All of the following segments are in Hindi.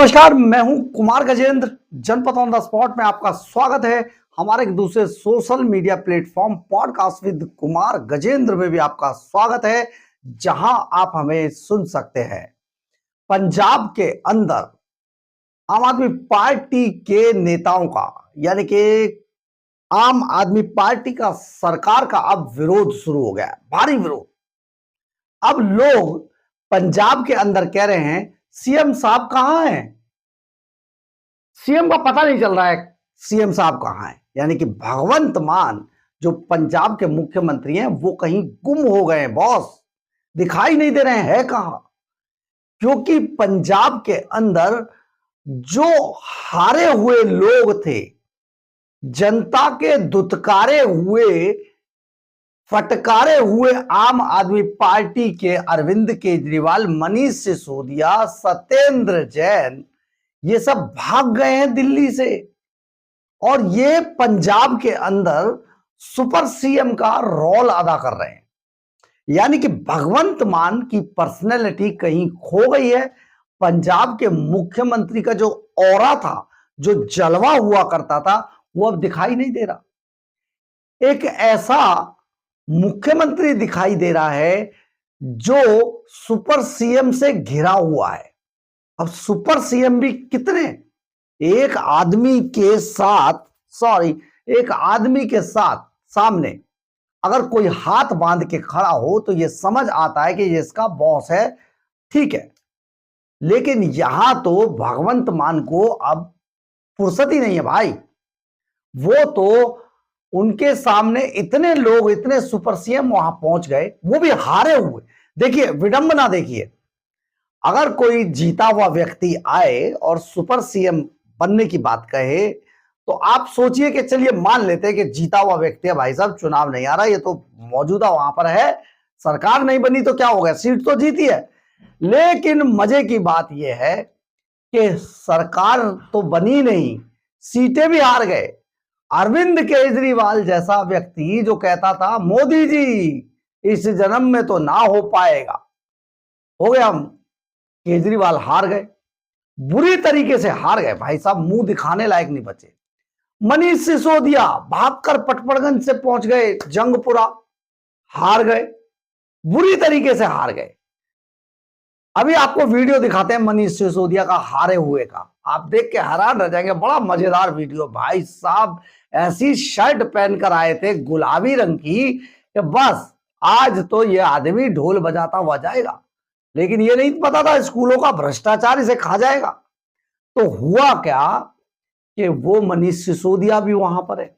नमस्कार, मैं हूं कुमार गजेंद्र। जनपद ऑन द स्पॉट में आपका स्वागत है। हमारे एक दूसरे social media platform podcast with Kumar Gajendra में भी आपका स्वागत है, जहां आप हमें सुन सकते हैं। पंजाब के अंदर आम आदमी पार्टी के नेताओं का, यानी कि आम आदमी पार्टी का सरकार का अब विरोध शुरू हो गया है, भारी विरोध। अब लोग पंजाब के अंदर कह रहे हैं सीएम साहब कहां हैं। सीएम का पता नहीं चल रहा है सीएम साहब कहां है, यानी कि भगवंत मान जो पंजाब के मुख्यमंत्री हैं वो कहीं गुम हो गए हैं। बॉस दिखाई नहीं दे रहे हैं कहां, क्योंकि पंजाब के अंदर जो हारे हुए लोग थे, जनता के दुत्कारे हुए, फटकारे हुए आम आदमी पार्टी के अरविंद केजरीवाल, मनीष सिसोदिया, सत्येंद्र जैन, ये सब भाग गए हैं दिल्ली से और ये पंजाब के अंदर सुपर सीएम का रोल अदा कर रहे हैं। यानी कि भगवंत मान की पर्सनैलिटी कहीं खो गई है। पंजाब के मुख्यमंत्री का जो ऑरा था, जो जलवा हुआ करता था, वो अब दिखाई नहीं दे रहा। एक ऐसा मुख्यमंत्री दिखाई दे रहा है जो सुपर सीएम से घिरा हुआ है। अब सुपर सीएम भी कितने, एक आदमी के साथ सामने अगर कोई हाथ बांध के खड़ा हो तो यह समझ आता है कि ये इसका बॉस है, ठीक है। लेकिन यहां तो भगवंत मान को अब फुर्सत ही नहीं है भाई। वो तो उनके सामने इतने लोग, इतने सुपर सीएम वहां पहुंच गए, वो भी हारे हुए। देखिए विडंबना, देखिए अगर कोई जीता हुआ व्यक्ति आए और सुपर सीएम बनने की बात कहे तो आप सोचिए कि चलिए मान लेते हैं कि जीता हुआ व्यक्ति है, भाई साहब चुनाव नहीं आ रहा, ये तो मौजूदा वहां पर है, सरकार नहीं बनी तो क्या हो गया, सीट तो जीती है। लेकिन मजे की बात यह है कि सरकार तो बनी नहीं, सीटें भी हार गए। अरविंद केजरीवाल जैसा व्यक्ति जो कहता था मोदी जी इस जन्म में तो ना हो पाएगा, हो गया, केजरीवाल हार गए, बुरी तरीके से हार गए भाई साहब, मुंह दिखाने लायक नहीं बचे। मनीष सिसोदिया भागकर पटपड़गंज से पहुंच गए जंगपुरा, हार गए, बुरी तरीके से हार गए। अभी आपको वीडियो दिखाते हैं मनीष सिसोदिया का हारे हुए का, आप देख के हैरान रह जाएंगे। बड़ा मजेदार वीडियो भाई साहब, ऐसी शर्ट पहनकर आए थे गुलाबी रंग की कि बस आज तो ये आदमी ढोल बजाता हुआ जाएगा। लेकिन ये नहीं पता था स्कूलों का भ्रष्टाचार इसे खा जाएगा। तो हुआ क्या कि वो मनीष सिसोदिया भी वहां पर है,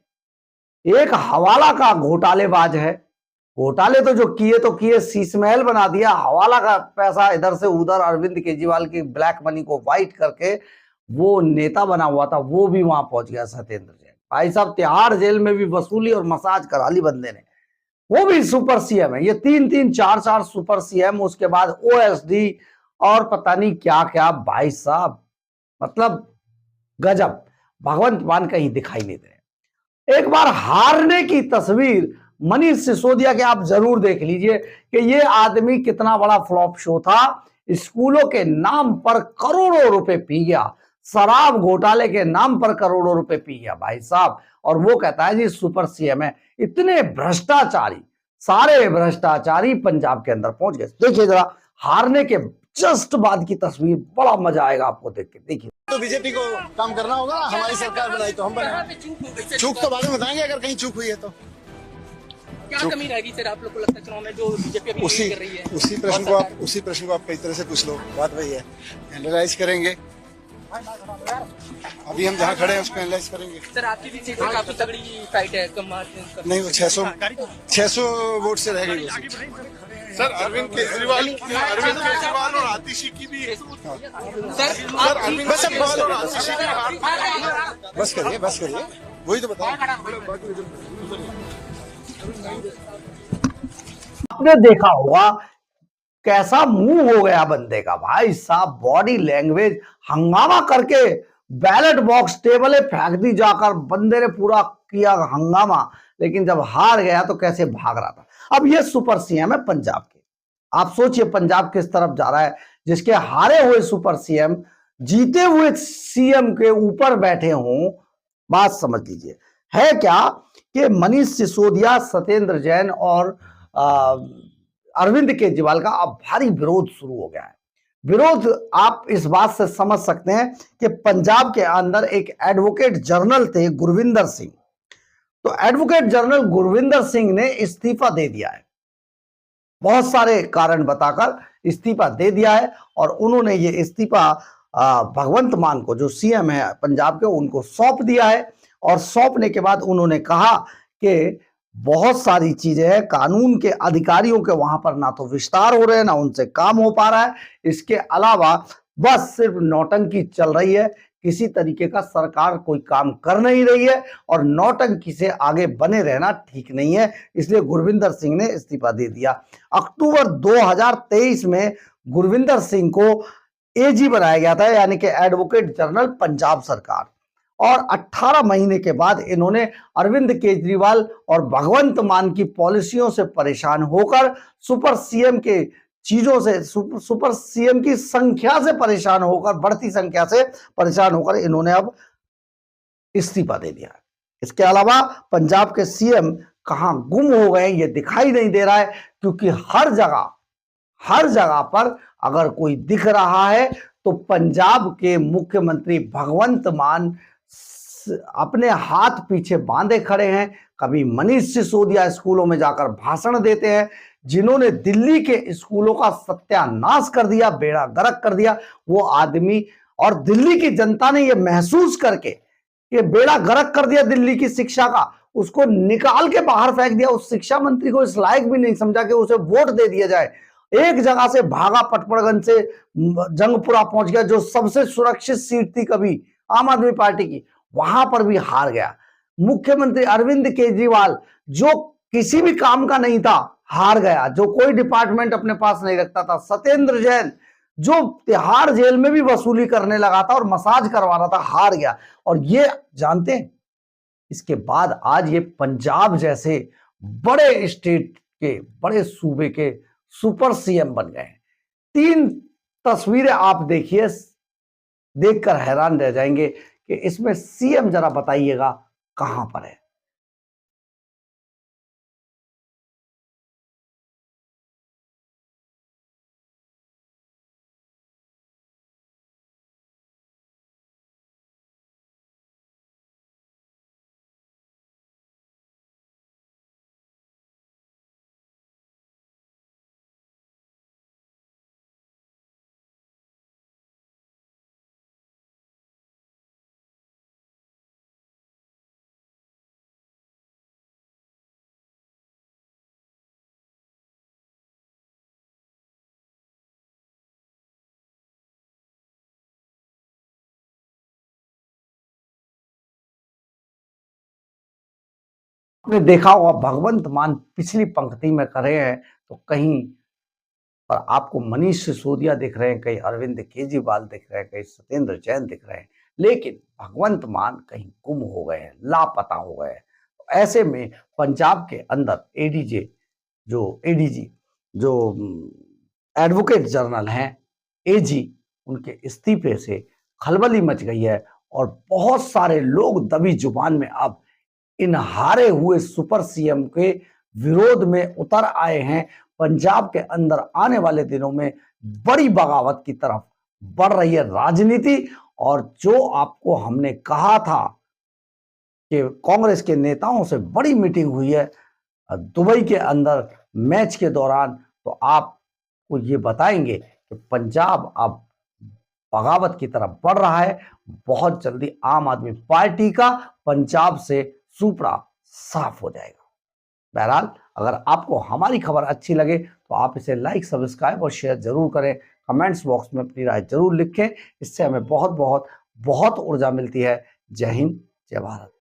एक हवाला का घोटालेबाज है। घोटाले तो जो किए तो किए, शीश महल बना दिया, हवाला का पैसा इधर से उधर, अरविंद केजरीवाल की ब्लैक मनी को व्हाइट करके वो नेता बना हुआ था, वो भी वहां पहुंच गया सत्येंद्र जैन। भाई साहब तिहाड़ जेल में भी वसूली और मसाज करा ली बंदे ने, वो भी सुपर सीएम है। ये 3-3 4-4 सुपर सीएम, उसके बाद ओएसडी और पता नहीं क्या क्या। भाई साहब मतलब गजब, भगवंत मान कहीं दिखाई नहीं दे रहे। एक बार हारने की तस्वीर मनीष सिसोदिया के आप जरूर देख लीजिए कि ये आदमी कितना बड़ा फ्लॉप शो था। स्कूलों के नाम पर करोड़ों रुपए पी गया, शराब घोटाले के नाम पर करोड़ों रुपए पी गया भाई साहब, और वो कहता है जी सुपर सीएम है। इतने भ्रष्टाचारी, सारे भ्रष्टाचारी पंजाब के अंदर पहुंच गए। देखिए जरा हारने के जस्ट बाद की तस्वीर, बड़ा मजा आएगा आपको देख के। देखिए तो बीजेपी को काम करना होगा, हमारी सरकार बनाई तो हम बनाए। चूक तो बाद में बताएंगे अगर कहीं चूक हुई है तो। क्या कमी रहेगी सर आप लोग को लगता है चुनाव में जो बीजेपी अभी उसी कर रही है? उसी प्रश्न को आप कई तरह से पूछ लो, बात वही है, एनालाइज करेंगे। अभी हम जहाँ खड़े हैं उसको एनालाइज करेंगे। सर आपकी भी सीट काफी तगड़ी फाइट है, कम मार्जिन नहीं, वो 600 वोट से रह गई वो सीट। सर अरविंद केजरीवाल और आतिशी की भी बस करिए वही तो बताओ। आपने देखा होगा कैसा मुंह हो गया बंदे का भाई साहब, बॉडी लैंग्वेज, हंगामा करके बैलेट बॉक्स टेबलें फेंक दी जाकर, बंदे ने पूरा किया हंगामा। लेकिन जब हार गया तो कैसे भाग रहा था। अब ये सुपर सीएम है पंजाब के, आप सोचिए पंजाब किस तरफ जा रहा है, जिसके हारे हुए सुपर सीएम जीते हुए सीएम के ऊपर बैठे हों। बात समझ लीजिए, है क्या कि मनीष सिसोदिया, सत्येंद्र जैन और अरविंद केजरीवाल का अब भारी विरोध शुरू हो गया है। विरोध आप इस बात से समझ सकते हैं कि पंजाब के अंदर एक एडवोकेट जनरल थे गुरविंदर सिंह। तो एडवोकेट जनरल गुरविंदर सिंह ने इस्तीफा दे दिया है, बहुत सारे कारण बताकर इस्तीफा दे दिया है। और उन्होंने ये इस्तीफा भगवंत मान को, जो सीएम है पंजाब के, उनको सौंप दिया है। और सौंपने के बाद उन्होंने कहा कि बहुत सारी चीजें हैं, कानून के अधिकारियों के वहां पर ना तो विस्तार हो रहे हैं, ना उनसे काम हो पा रहा है। इसके अलावा बस सिर्फ नौटंकी चल रही है, किसी तरीके का सरकार कोई काम कर नहीं रही है और नौटंकी से आगे बने रहना ठीक नहीं है। इसलिए गुरविंदर सिंह ने इस्तीफा दे दिया। अक्टूबर 2023 में गुरविंदर सिंह को एजी बनाया गया था, यानी कि एडवोकेट जनरल पंजाब सरकार। और 18 महीने के बाद इन्होंने अरविंद केजरीवाल और भगवंत मान की पॉलिसियों से परेशान होकर, सुपर सीएम के चीजों से, सुपर सीएम की संख्या से परेशान होकर, बढ़ती संख्या से परेशान होकर इन्होंने अब इस्तीफा दे दिया। इसके अलावा पंजाब के सीएम कहां गुम हो गए ये दिखाई नहीं दे रहा है, क्योंकि हर जगह पर अगर कोई दिख रहा है तो पंजाब के मुख्यमंत्री भगवंत मान अपने हाथ पीछे बांधे खड़े हैं। कभी मनीष सिसोदिया स्कूलों में जाकर भाषण देते हैं, जिन्होंने दिल्ली के स्कूलों का सत्यानाश कर दिया, बेड़ा गर्क कर दिया वो आदमी। और दिल्ली की जनता ने यह महसूस करके कि बेड़ा गर्क कर दिया दिल्ली की शिक्षा का, उसको निकाल के बाहर फेंक दिया। उस शिक्षा मंत्री को इस लायक भी नहीं समझा कि उसे वोट दे दिया जाए। एक जगह से भागा, पटपड़गंज से जंगपुरा पहुंच गया, जो सबसे सुरक्षित सीट थी कभी आम आदमी पार्टी की, वहां पर भी हार गया। मुख्यमंत्री अरविंद केजरीवाल, जो किसी भी काम का नहीं था, हार गया, जो कोई डिपार्टमेंट अपने पास नहीं रखता था। सत्येंद्र जैन, जो तिहाड़ जेल में भी वसूली करने लगा था और मसाज करवा रहा था, हार गया। और ये जानते हैं, इसके बाद आज ये पंजाब जैसे बड़े स्टेट के, बड़े सूबे के सुपर सीएम बन गए। 3 तस्वीरें आप देखिए, देखकर हैरान रह जाएंगे कि इसमें सीएम जरा बताइएगा कहां पर है। आपने देखा होगा भगवंत मान पिछली पंक्ति में खड़े हैं, तो कहीं पर आपको मनीष सिसोदिया दिख रहे हैं, कहीं अरविंद केजरीवाल दिख रहे हैं, कहीं सत्येंद्र जैन दिख रहे हैं, लेकिन भगवंत मान कहीं गुम हो गए हैं, लापता हो गए हैं। ऐसे में पंजाब के अंदर एडीजी जो एडवोकेट जनरल हैं, एजी, उनके इस्तीफे से खलबली मच गई है। और बहुत सारे लोग दबी जुबान में अब इन हारे हुए सुपर सीएम के विरोध में उतर आए हैं। पंजाब के अंदर आने वाले दिनों में बड़ी बगावत की तरफ बढ़ रही है राजनीति। और जो आपको हमने कहा था कि कांग्रेस के नेताओं से बड़ी मीटिंग हुई है दुबई के अंदर मैच के दौरान, तो आपको ये बताएंगे कि पंजाब अब बगावत की तरफ बढ़ रहा है। बहुत जल्दी आम आदमी पार्टी का पंजाब से सुपड़ा साफ हो जाएगा। बहरहाल, अगर आपको हमारी खबर अच्छी लगे तो आप इसे लाइक, सब्सक्राइब और शेयर जरूर करें। कमेंट्स बॉक्स में अपनी राय जरूर लिखें, इससे हमें बहुत बहुत बहुत ऊर्जा मिलती है। जय हिंद, जय भारत।